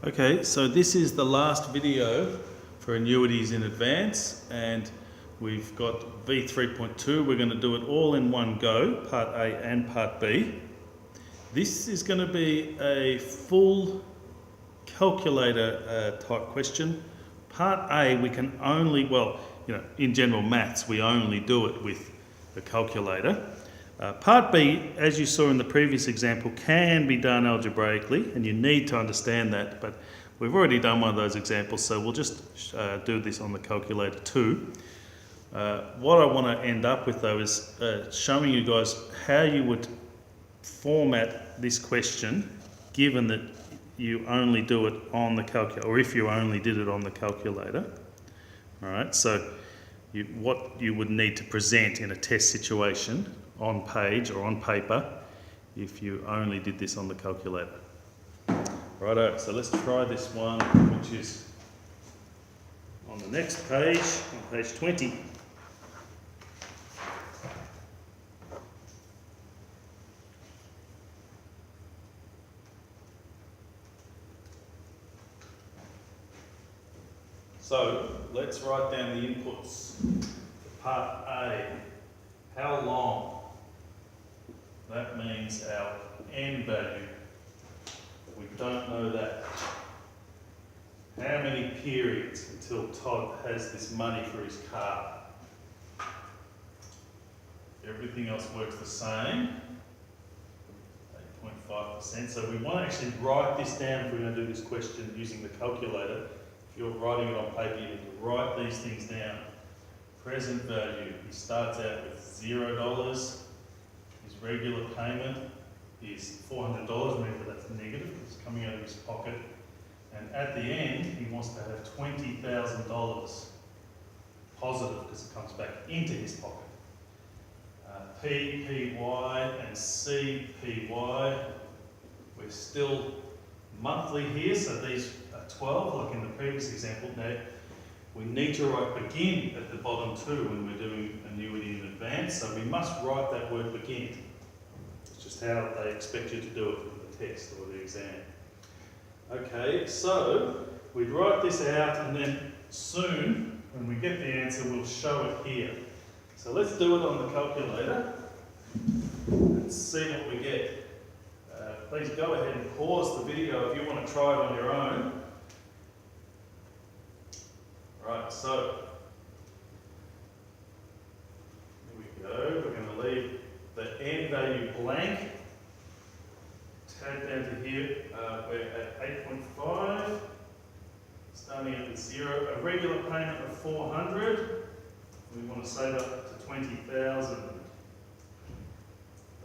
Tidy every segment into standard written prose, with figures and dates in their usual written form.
Okay, so this is the last video for annuities in advance, and we've got V3.2. We're going to do it all in one go, part A and part B. This is going to be a full calculator type question. Part A, we can only, in general maths, we only do it with the calculator. Part B, as you saw in the previous example, can be done algebraically, and you need to understand that, but we've already done one of those examples, so we'll just do this on the calculator too. What I want to end up with though is showing you guys how you would format this question given that you only do it on the calculator, or if you only did it on the calculator. Alright, so what you would need to present in a test situation on page or on paper if you only did this on the calculator. Righto, so let's try this one, which is on the next page, on page 20. So let's write down the inputs for part A. How long? That means our end value. We don't know that. How many periods until Todd has this money for his car? Everything else works the same. 8.5%. So we want to actually write this down if we're going to do this question using the calculator. If you're writing it on paper, you need to write these things down. Present value, he starts out with $0. His regular payment is $400. Remember, that's negative, it's coming out of his pocket. And at the end, he wants to have $20,000 positive because it comes back into his pocket. PPY and CPY, we're still monthly here, so these are 12, like in the previous example. Now, we need to write begin at the bottom too when we're doing annuity in advance, so we must write that word begin. It's just how they expect you to do it in the test or the exam. Okay, so we'd write this out and then soon, when we get the answer, we'll show it here. So let's do it on the calculator and see what we get. Please go ahead and pause the video if you want to try it on your own. Right, so here we go. We're going to leave the end value blank. Tab down to here. We're at 8.5. Starting at the 0. A regular payment of 400. We want to save up to 20,000.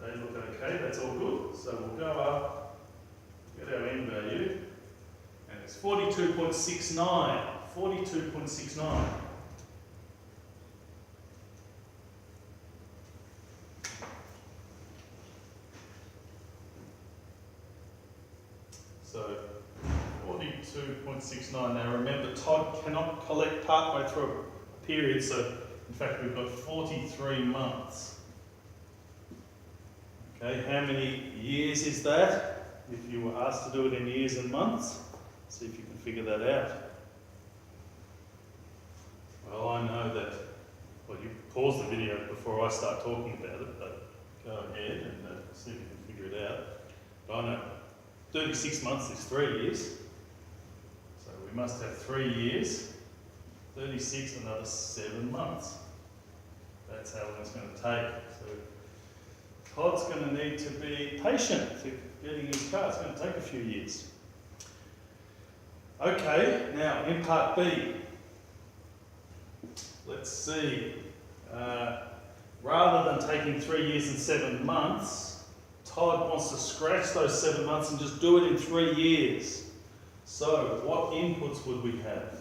They look okay. That's all good. So we'll go up, get our end value, and it's 42.69. 42.69. So 42.69. Now remember, Todd cannot collect partway through a period, so in fact we've got 43 months. Okay, how many years is that? If you were asked to do it in years and months, see if you can figure that out. Well, I know that, you pause the video before I start talking about it, but go ahead and see if you can figure it out. But I know 36 months is 3 years, so we must have 3 years. 36, another 7 months. That's how long it's going to take. So Todd's going to need to be patient to getting his car. It's going to take a few years. Okay, now in part B, let's see. Rather than taking 3 years and 7 months, Todd wants to scratch those 7 months and just do it in 3 years. So what inputs would we have?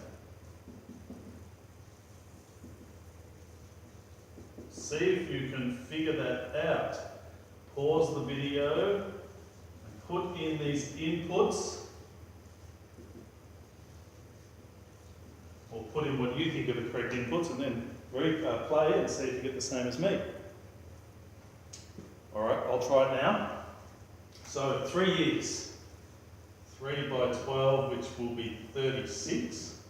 See if you can figure that out. Pause the video and put in these inputs, or put in what you think are the correct inputs, and then play and see if you get the same as me. Alright, I'll try it now. So 3 years. 3 by 12, which will be 36.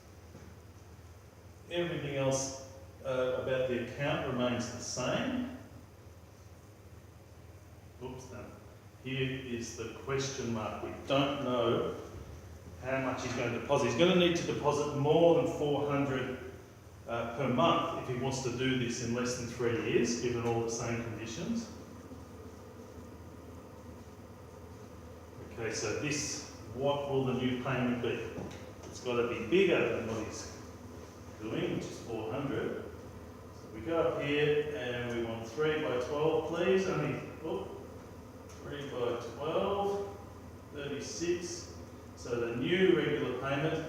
Everything else about the account remains the same. Oops, no. Here is the question mark. We don't know how much he's going to deposit. He's going to need to deposit more than 400 per month if he wants to do this in less than 3 years, given all the same conditions. Okay, so this, what will the new payment be? It's got to be bigger than what he's doing, which is 400. So we go up here and we want 3 by 12, please. Only, 3 by 12, 36. So the new regular payment,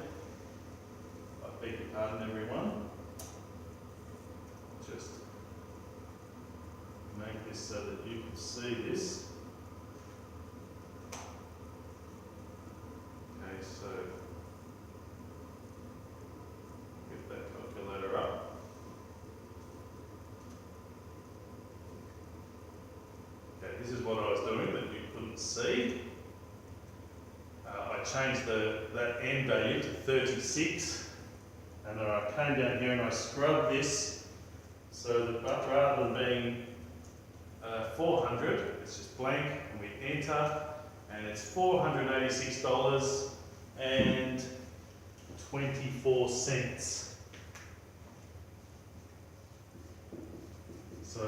I beg your pardon everyone, just make this so that you can see this. Okay, so get that calculator up. Okay, this is what I was doing that you couldn't see. I changed that end value to 36, and then I came down here and I scrubbed this so that rather than being 400, it's just blank, and we enter, and it's $486.24. So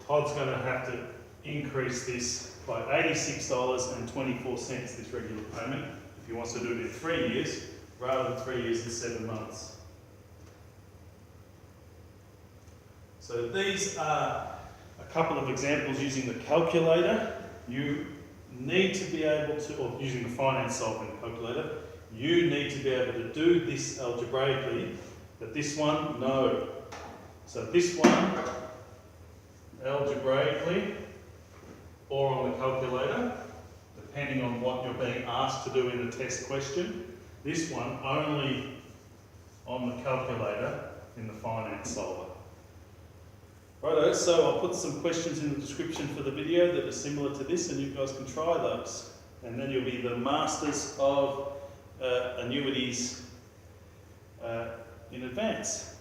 Todd's going to have to increase this by $86.24, this regular payment, if he wants to do it in 3 years, rather than 3 years and 7 months. So these are a couple of examples using the calculator. You need to be able to, or using the finance solving calculator, you need to be able to do this algebraically, but this one, no. So this one, algebraically, or on the calculator, depending on what you're being asked to do in the test question. This one only on the calculator in the finance solver. Righto, so I'll put some questions in the description for the video that are similar to this, and you guys can try those. And then you'll be the masters of annuities in advance.